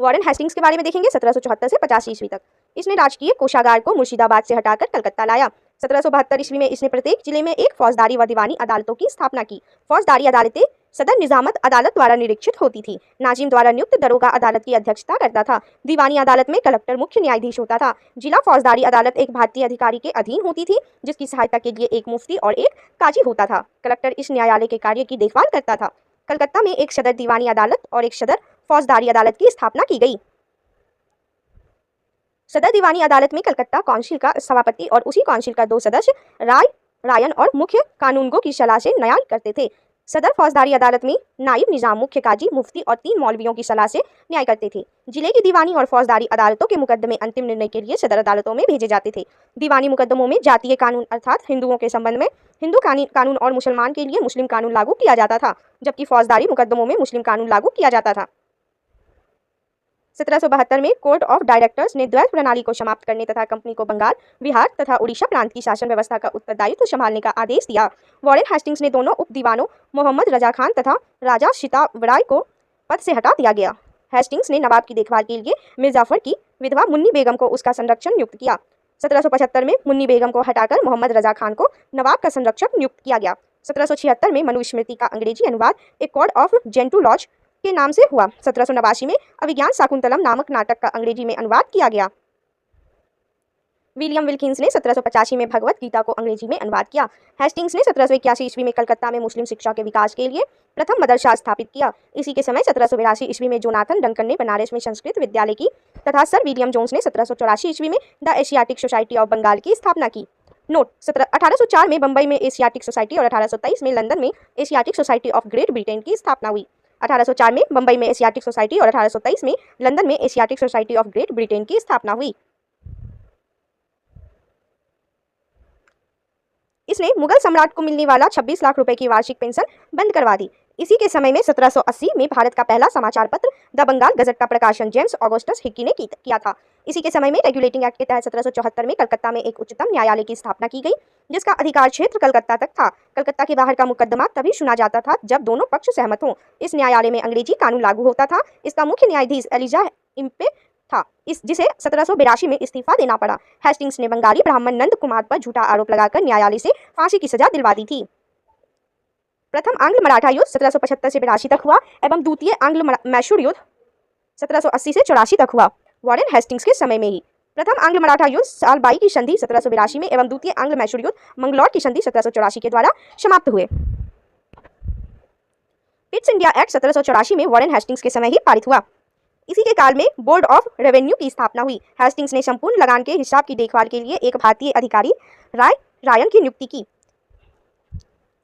वॉरेन हेस्टिंग्स के बारे में देखेंगे 1774 से 85 ईस्वी तक। इसने राजकीय कोषागार को मुर्शिदाबाद से हटाकर कलकत्ता लाया। 1772 ईस्वी में इसने प्रत्येक जिले में एक फौजदारी व दीवानी अदालतों की स्थापना की। फौजदारी अदालतें सदर निजामत अदालत द्वारा निरीक्षित होती थी। नाजिम द्वारा नियुक्त दरोगा अदालत की अध्यक्षता करता था। दीवानी अदालत में कलेक्टर मुख्य न्यायाधीश होता था। जिला फौजदारी अदालत एक भारतीय अधिकारी के अधीन होती थी, जिसकी सहायता के लिए एक मुफ्ती और एक काजी होता था। कलेक्टर इस न्यायालय के कार्य की देखभाल करता था। कलकत्ता में एक सदर दीवानी अदालत और एक सदर फौजदारी अदालत की स्थापना की गई। सदर दीवानी अदालत में कलकत्ता काउंसिल का सभापति और उसी काउंसिल का 2 सदस्य रायन और मुख्य कानूनगो की सलाह से न्याय करते थे। सदर फौजदारी अदालत में नायब निजाम, मुख्य काजी, मुफ्ती और 3 मौलवियों की सलाह से न्याय करते थे। जिले की दीवानी और फौजदारी अदालतों के मुकदमे अंतिम निर्णय के लिए सदर अदालतों में भेजे जाते थे। दीवानी मुकदमों में जातीय कानून अर्थात हिंदुओं के संबंध में हिंदू कानून और मुसलमान के लिए मुस्लिम कानून लागू किया जाता था, जबकि फौजदारी मुकदमों में मुस्लिम कानून लागू किया जाता था। 1772 में कोर्ट ऑफ डायरेक्टर्स ने द्वैत प्रणाली को समाप्त करने तथा कंपनी को बंगाल, बिहार तथा उड़ीसा प्रांत की शासन व्यवस्था का उत्तरदायित्व संभालने का आदेश दिया। वॉरेन हेस्टिंग्स ने दोनों उप दीवानों मोहम्मद रजा खान तथा राजा शिताब राय को पद से हटा दिया गया। हेस्टिंग्स ने नवाब की देखभाल के लिए मिर्जाफर की विधवा मुन्नी बेगम को उसका संरक्षण नियुक्त किया। 1775 में मुन्नी बेगम को हटाकर मोहम्मद रजा खान को नवाब का संरक्षक नियुक्त किया गया। 1776 में मनुस्मृति का अंग्रेजी अनुवाद एक कोड ऑफ जेंटू लॉज के नाम से हुआ। 1789 में अभिज्ञान शाकुंतलम नामक नाटक का अंग्रेजी में अनुवाद किया गया। विलियम विल्किंस ने 1785 में भगवत गीता को अंग्रेजी में अनुवाद किया। हेस्टिंग्स ने 1781 ईस्वी में कलकत्ता में मुस्लिम शिक्षा के विकास के लिए प्रथम मदरसा स्थापित किया। इसी के समय 1782 ईस्वी में जोनाथन डंकन ने बनारस में संस्कृत विद्यालय की तथा सर विलियम जोन्स ने 1784 ईस्वी में the Asiatic Society of Bengal की स्थापना की। नोट 1804 में बंबई में एशियाटिक सोसाइटी और 1823 में लंदन में Asiatic Society of great Britain की स्थापना हुई। 1804 में बंबई में एशियाटिक सोसाइटी और 1823 में लंदन में Asiatic Society of great Britain की स्थापना हुई। इसने मुगल सम्राट को मिलने वाला 26 लाख रुपए की वार्षिक पेंशन बंद करवा दी। इसी के समय में 1780 में भारत का पहला समाचार पत्र द बंगाल गजट का प्रकाशन जेम्स ऑगस्टस हिक्की ने किया था। इसी के समय में रेगुलेटिंग एक्ट के तहत 1774 में कलकत्ता में एक उच्चतम न्यायालय की स्थापना की गई, जिसका अधिकार क्षेत्र कलकत्ता तक था। कलकत्ता के बाहर का मुकदमा तभी सुना जाता था जब दोनों पक्ष सहमत हों। इस न्यायालय में अंग्रेजी कानून लागू होता था। इसका मुख्य न्यायाधीश एलिजा इम्पे था, जिसे 1782 में इस्तीफा देना पड़ा। हेस्टिंग्स ने बंगाली ब्राह्मण नंद कुमार पर झूठा आरोप लगाकर न्यायालय से फांसी की सजा दिलवा दी थी। प्रथम आंग्ल मराठा युद्ध 1775 से 82 तक हुआ एवं द्वितीय आंग्ल मैसूर युद्ध 1780 से 84 तक हुआ। वॉरेन हेस्टिंग्स के समय में ही प्रथम आंग्ल मराठा युद्ध सालबाई की संधि 1782 में एवं द्वितीय आंग्ल मैसूर युद्ध मंगलौर की संधि 1784 के द्वारा समाप्त हुए। पिट्स इंडिया एक्ट 1784 में वॉरेन हेस्टिंग्स के समय ही पारित हुआ। इसी के काल में बोर्ड ऑफ रेवेन्यू की स्थापना हुई। हेस्टिंग्स ने संपूर्ण लगान के हिसाब की देखभाल के लिए एक भारतीय अधिकारी रायन की नियुक्ति की।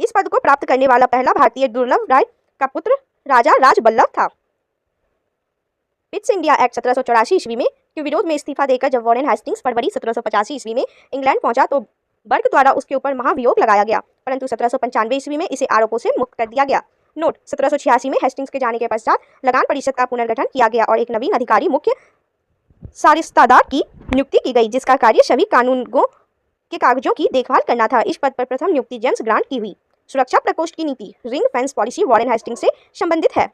इस पद को प्राप्त करने वाला पहला भारतीय दुर्लभ राय का पुत्र राजा राजबल्लभ था। पिट्स इंडिया एक्ट 1784 ईस्वी में के विरोध में इस्तीफा देकर जब वॉरेन हेस्टिंग्स फरवरी 1785 ईस्वी में इंग्लैंड पहुंचा तो बर्ग द्वारा उसके ऊपर महाभियोग लगाया गया, परंतु 1795 ईस्वी में इसे आरोपों से मुक्त कर दिया गया। नोट, 1786 में हेस्टिंग्स के जाने के पश्चात लगान परिषद का पुनर्गठन किया गया और एक नवीन अधिकारी मुख्य सारिस्तादार की नियुक्ति की गई, जिसका कार्य सभी कानूनों के कागजों की देखभाल करना था। इस पद पर प्रथम नियुक्ति जेम्स ग्रांट की हुई। सुरक्षा प्रकोष्ठ की नीति ring fence policy Warren Hastings से संबंधित है।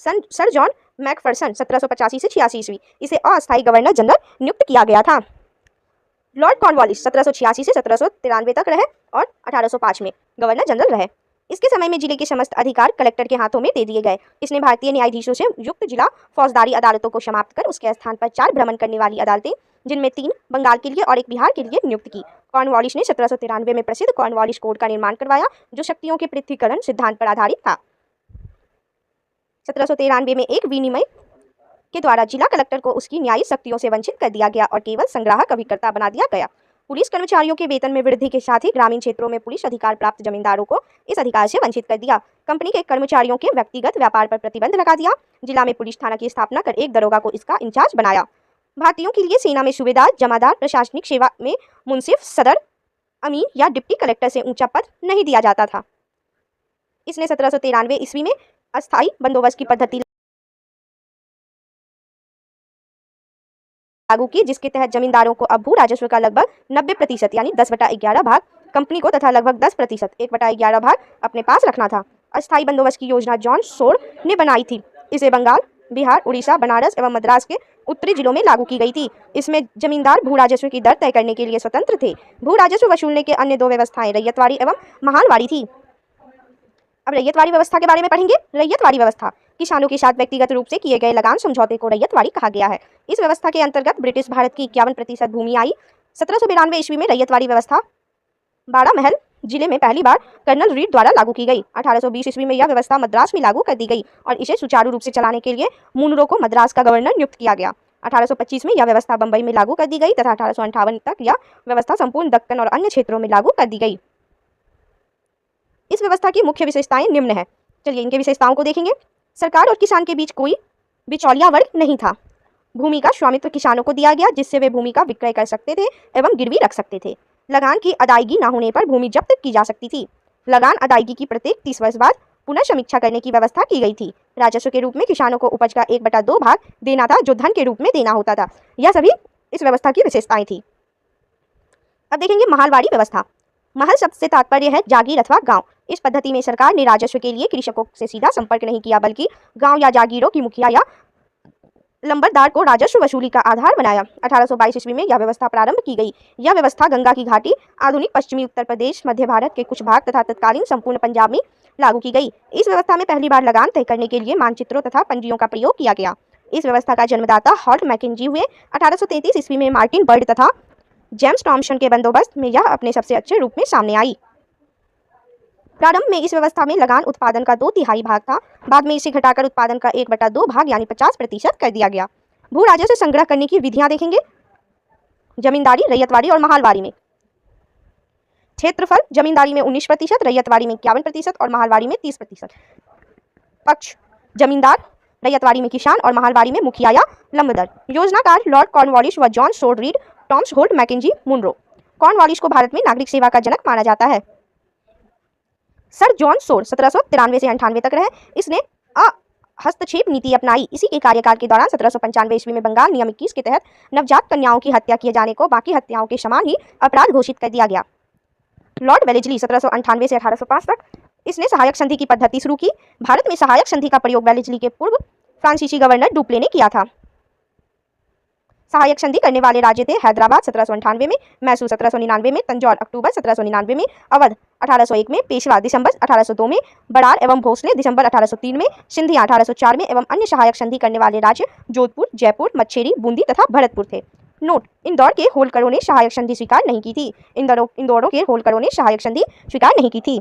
सर जॉन मैकफरसन 1785 से 86 ईस्वी इसे अस्थायी गवर्नर जनरल नियुक्त किया गया था। लॉर्ड कॉर्नवालिस 1786 से 1793 तक रहे और 1805 में गवर्नर जनरल रहे। इसके समय में जिले के समस्त अधिकार कलेक्टर के हाथों में दे दिए गए। इसने भारतीय न्यायाधीशों से युक्त जिला फौजदारी अदालतों को समाप्त कर उसके स्थान पर 4 भ्रमण करने वाली अदालतें, जिनमें 3 बंगाल के लिए और 1 बिहार के लिए नियुक्त की। कॉर्नवालिस ने 1793 में प्रसिद्ध कॉर्नवालिस कोड का निर्माण करवाया, जो शक्तियों के पृथ्वीकरण सिद्धांत पर आधारित था। 1793 में एक विनिमय के द्वारा जिला कलेक्टर को उसकी न्यायिक शक्तियों से वंचित कर दिया गया और केवल संग्राहक अभिकर्ता बना दिया गया। पुलिस कर्मचारियों के वेतन में वृद्धि के साथ ही ग्रामीण क्षेत्रों में पुलिस अधिकार प्राप्त जमींदारों को इस अधिकार से वंचित कर दिया। कंपनी के कर्मचारियों के व्यक्तिगत व्यापार पर प्रतिबंध लगा दिया। जिला में पुलिस थाना की स्थापना कर एक दरोगा को इसका इंचार्ज बनाया। भारतीयों के लिए सेना में सूबेदार, जमादार, प्रशासनिक सेवा में मुंसिफ, सदर, अमीन या डिप्टी कलेक्टर से ऊंचा पद नहीं दिया जाता था। इसने 1793 ईस्वी में अस्थायी बंदोबस्त की पद्धति लागू की, जिसके तहत जमींदारों को अब भू राजस्व का लगभग 90% यानी 10/11 भाग कंपनी को तथा लगभग 10% 1/11 भाग अपने पास रखना था। अस्थायी बंदोबस्त की योजना जॉन सोर ने बनाई थी। इसे बंगाल, बिहार, उड़ीसा, बनारस एवं मद्रास के उत्तरी जिलों में लागू की गई थी। इसमें जमींदार भू राजस्व की दर तय करने के लिए स्वतंत्र थे। भू राजस्व वसूलने के अन्य 2 व्यवस्थाएं रैयतवाड़ी एवं महालवाड़ी थी। अब रैयतवाड़ी व्यवस्था के बारे में पढ़ेंगे। रैयतवाड़ी व्यवस्था किसानों के साथ व्यक्तिगत रूप से किए गए लगान समझौते को रैयतवाड़ी कहा गया है। इस व्यवस्था के अंतर्गत ब्रिटिश भारत की 51% भूमि आई। 1792 ईस्वी में रैयतवाड़ी व्यवस्था बाड़ामहल जिले में पहली बार कर्नल रीड द्वारा लागू की गई। 1820 ईस्वी में यह व्यवस्था मद्रास में लागू कर दी गई और इसे सुचारू रूप से चलाने के लिए मुनरो को मद्रास का गवर्नर नियुक्त किया गया। 1825 में यह व्यवस्था बंबई में लागू कर दी गई तथा 1858 तक यह व्यवस्था संपूर्ण दक्कन और अन्य क्षेत्रों में लागू कर दी गई। इस व्यवस्था की मुख्य विशेषताएं निम्न है। चलिए इनके विशेषताओं को देखेंगे। सरकार और किसान के बीच कोई बिचौलिया वर्ग नहीं था। भूमि का स्वामित्व किसानों को दिया गया, जिससे वे भूमि का विक्रय कर सकते थे एवं गिरवी रख सकते थे। लगान की अदायगी न होने पर भूमि जब्त की जा सकती थी। लगान अदायगी की प्रत्येक 30 वर्ष बाद पुनः समीक्षा करने की व्यवस्था की गई थी। राजस्व के रूप में किसानों को उपज का 1/2 भाग देना था, जो धन के रूप में देना होता था। यह सभी इस व्यवस्था की विशेषताएं थी। अब देखेंगे महालवाड़ी व्यवस्था। महल शब्द से तात्पर्य है जागीर अथवा गांव। इस पद्धति में सरकार ने राजस्व के लिए कृषकों से सीधा संपर्क नहीं किया, बल्कि गांव या जागीरों की मुखिया या लंबरदार को राजस्व वसूली का आधार बनाया। 1822 ईस्वी में यह व्यवस्था प्रारंभ की गई। यह व्यवस्था गंगा की घाटी, आधुनिक पश्चिमी उत्तर प्रदेश, मध्य भारत के कुछ भाग तथा तत्कालीन संपूर्ण पंजाब में लागू की गई। इस व्यवस्था में पहली बार लगान तय करने के लिए मानचित्रों तथा पंजियों का प्रयोग किया गया। इस व्यवस्था का जन्मदाता हॉल्ट मैकेंजी हुए। 1833 ईस्वी में मार्टिन बर्ड तथा जेम्स टॉमसन के बंदोबस्त में यह अपने सबसे अच्छे रूप में सामने आई। प्रारंभ में इस व्यवस्था में लगान उत्पादन का 2/3 भाग था। बाद में इसे घटाकर उत्पादन का 1/2 भाग यानी 50% कर दिया गया। भू राजस्व संग्रह करने की विधियां देखेंगे। जमींदारी, रैयतवाड़ी और महालवाड़ी में क्षेत्रफल जमींदारी में 19%, रैयतवाड़ी में 51% और महालवाड़ी में 30%। पक्ष जमींदार, रैयतवाड़ी में किसान और महालवाड़ी में मुखिया या लंबरदार। योजनाकार लॉर्ड कॉर्नवालिस व John Shore Read, Thomas Holt Mackenzie, Munro. Cornwallis को भारत में नागरिक सेवा का जनक माना जाता है। सर जॉन सोर 1793 से 98 तक रहे। इसने हस्तक्षेप नीति अपनाई। इसी के कार्यकाल के दौरान 1795 ईस्वी में बंगाल नियम 21 के तहत नवजात कन्याओं की हत्या किए जाने को बाकी हत्याओं के समान ही अपराध घोषित कर दिया गया। लॉर्ड वेलेस्ली 1798 से 1805 तक इसने सहायक संधि की पद्धति शुरू की। भारत में सहायक संधि का प्रयोग वेलेस्ली के पूर्व फ्रांसीसी गवर्नर डुप्ले ने किया था। सहायक संधि करने वाले राज्य थे हैदराबाद 1798 में, मैसूर 1799 में, तंजौर अक्टूबर 1799 में, अवध 1801 में, पेशवा दिसंबर 1802 में, बड़ार एवं भोसले दिसंबर 1803 में, सिंधिया 1804 में एवं अन्य सहायक संधि करने वाले राज्य जोधपुर, जयपुर, मच्छेरी, बूंदी तथा भरतपुर थे। नोट, इंदौर के होलकरों ने सहायक संधि स्वीकार नहीं की थी। इंदौरों के होलकरों ने सहायक संधि स्वीकार नहीं की थी।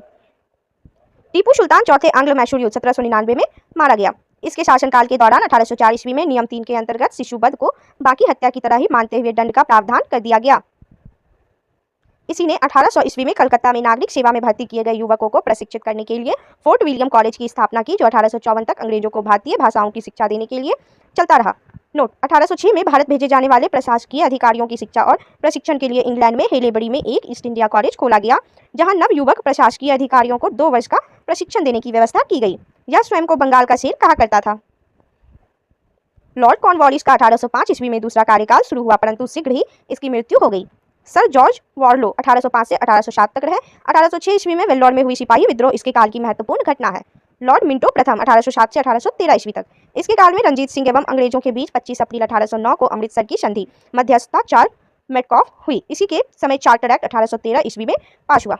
टीपू सुल्तान चौथे आंग्ल मैसूर युद्ध 1799 में मारा गया। इसके शासनकाल के दौरान 1804 ईस्वी में नियम 3 के अंतर्गत शिशुवध को बाकी हत्या की तरह ही मानते हुए दंड का प्रावधान कर दिया गया। इसी ने 1800 ईस्वी में कलकत्ता में नागरिक सेवा में भर्ती किए गए युवकों को प्रशिक्षित करने के लिए फोर्ट विलियम कॉलेज की स्थापना की, जो 1854 तक अंग्रेजों को भारतीय भाषाओं की शिक्षा देने के लिए चलता रहा। नोट, 1806 में भारत भेजे जाने वाले प्रशासकीय अधिकारियों की शिक्षा और प्रशिक्षण के लिए इंग्लैंड में हेलेबरी में एक ईस्ट इंडिया कॉलेज खोला गया, जहां नव युवक प्रशासकीय अधिकारियों को 2 वर्ष का प्रशिक्षण देने की व्यवस्था की गई। यह स्वयं को बंगाल का शेर कहा करता था। लॉर्ड कॉर्नवालिस का 1805 ईस्वी में दूसरा कार्यकाल शुरू हुआ, परंतु शीघ्र ही इसकी मृत्यु हो गई। सर जॉर्ज वॉरलो 1805 से 1807 तक रहे। 1806 ईस्वी में वेल्लोर में हुई सिपाही विद्रोह इसके काल की महत्वपूर्ण घटना है। लॉर्ड मिंटो प्रथम 1807 से 1813 ईस्वी तक। इसके काल में रंजीत सिंह एवं अंग्रेजों के बीच 25 अप्रैल 1809 को अमृतसर की संधि मध्यस्थता चार्ल्स मेटकॉफ हुई। इसी के समय चार्टर एक्ट 1813 ईस्वी में पास हुआ।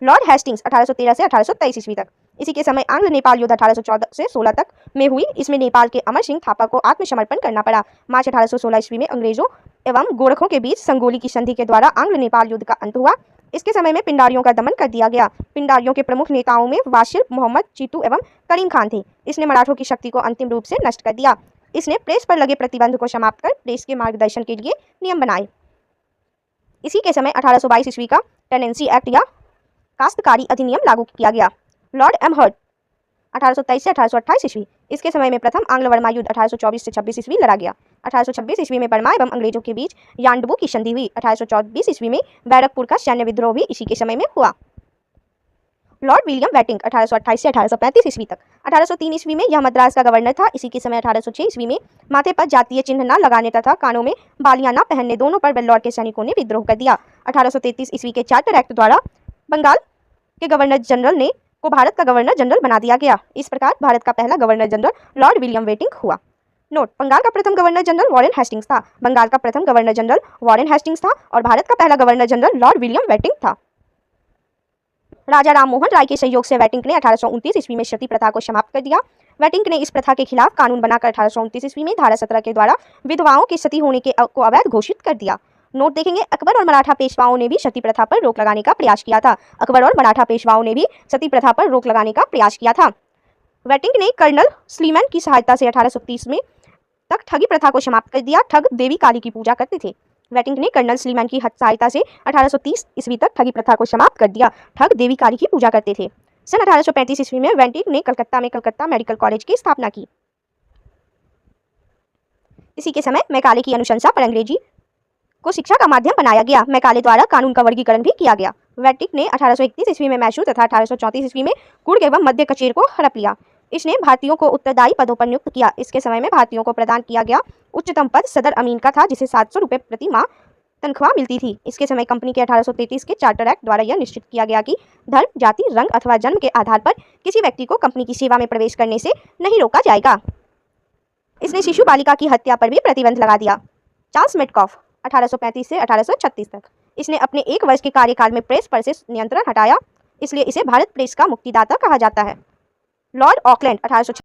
लॉर्ड हेस्टिंग्स 1813 से 1823 ईस्वी तक। इसी के समय आंग्ल नेपाल युद्ध 1814 से 16 तक में हुई। इसमें नेपाल के अमर सिंह थापा को आत्मसमर्पण करना पड़ा। मार्च 1816 ईस्वी में अंग्रेजों एवं गोरखों के बीच संगोली की संधि के द्वारा आंग्ल नेपाल युद्ध का अंत हुआ। इसके समय में पिंडारियों का दमन कर दिया गया। पिंडारियों के प्रमुख नेताओं में वासिल, मोहम्मद, चीतू एवं करीम खान थे। इसने मराठों की शक्ति को अंतिम रूप से नष्ट कर दिया। इसने प्रेस पर लगे प्रतिबंध को समाप्त कर प्रेस के मार्गदर्शन के लिए नियम बनाए। इसी के समय 1822 ईस्वी का टेनेंसी एक्ट या काश्तकारी अधिनियम लागू किया गया। लॉर्ड एमहर्ट 1823 से 1828 ईस्वी। इसके समय में प्रथम आंग्ल बर्मा युद्ध 1824 से 26 ईस्वी लड़ा गया। 1826 ईस्वी में बर्मा एवं अंग्रेजों के बीच यान्डबू की संधि हुई। 1824 ईस्वी में बैरकपुर का सैन्य विद्रोह भी इसी के समय में हुआ। लॉर्ड विलियम वेटिंग 1828 से 1835 ईस्वी तक। 1803 ईस्वी में यह मद्रास का गवर्नर था। इसी के समय 1806 ईस्वी में माथे पर जातीय चिन्ह न लगाने तथा कानों में बालियां न पहनने दोनों पर वेल्लोर के सैनिकों ने विद्रोह कर दिया। 1833 ईस्वी के चार्टर एक्ट द्वारा बंगाल के गवर्नर जनरल ने को भारत का गवर्नर जनरल बना दिया गया। इस प्रकार भारत का पहला governor general Lord William waiting हुआ। नोट, बंगाल का प्रथम गवर्नर जनरल वॉरेन हेस्टिंग्स था। बंगाल का प्रथम गवर्नर जनरल वॉरेन हेस्टिंग्स था और भारत का पहला governor general Lord William waiting था। राजा राममोहन राय के सहयोग से वेटिंग ने 1829 ईस्वी में सती प्रथा को समाप्त कर दिया। वेटिंग ने इस प्रथा के खिलाफ कानून बनाकर 1829 ईस्वी में धारा 17 के द्वारा विधवाओं की सती होने को अवैध घोषित कर दिया। नोट देखेंगे, अकबर और मराठा पेशवाओं ने भी सती प्रथा पर रोक लगाने का प्रयास किया था। अकबर और मराठा पेशवाओं ने भी सती प्रथा पर रोक लगाने का प्रयास किया था। वेटिंग ने कर्नल स्लीमैन की सहायता से 1830 में तक ठगी प्रथा को समाप्त कर दिया। ठग देवी काली की पूजा करते थे। वेटिंग ने कर्नल स्लीमैन की सहायता से 1830 ईस्वी तक ठगी प्रथा को समाप्त कर दिया। ठग देवी काली की पूजा करते थे। सन 1835 ईस्वी में वेटिंग ने कलकत्ता में कलकत्ता मेडिकल कॉलेज की स्थापना की। इसी के समय मैकाले की अनुशंसा पर अंग्रेजी को शिक्षा का माध्यम बनाया गया। मैकाले द्वारा कानून का वर्गीकरण भी किया गया। वेटिंग ने 1831 ईस्वी में मैसूर तथा 1834 ईस्वी में कुर्ग एवं मध्य कचेर को हड़प लिया। इसने भारतीयों को उत्तरदायी पदों पर नियुक्त किया। इसके समय में भारतीयों को प्रदान किया गया उच्चतम पद सदर अमीन का था, जिसे 700 रुपये प्रति माह तनख्वाह मिलती थी। इसके समय कंपनी के 1833 के चार्टर एक्ट द्वारा यह निश्चित किया गया कि धर्म, जाति, रंग अथवा जन्म के आधार पर किसी व्यक्ति को कंपनी की सेवा में प्रवेश करने से नहीं रोका जाएगा। इसने शिशु बालिका की हत्या पर भी प्रतिबंध लगा दिया। चार्ल्स मेटकॉफ 1835 से 1836 तक। इसने अपने 1 वर्ष के कार्यकाल में प्रेस पर से नियंत्रण हटाया, इसलिए इसे भारत प्रेस का मुक्तिदाता कहा जाता है। Lord Auckland 1836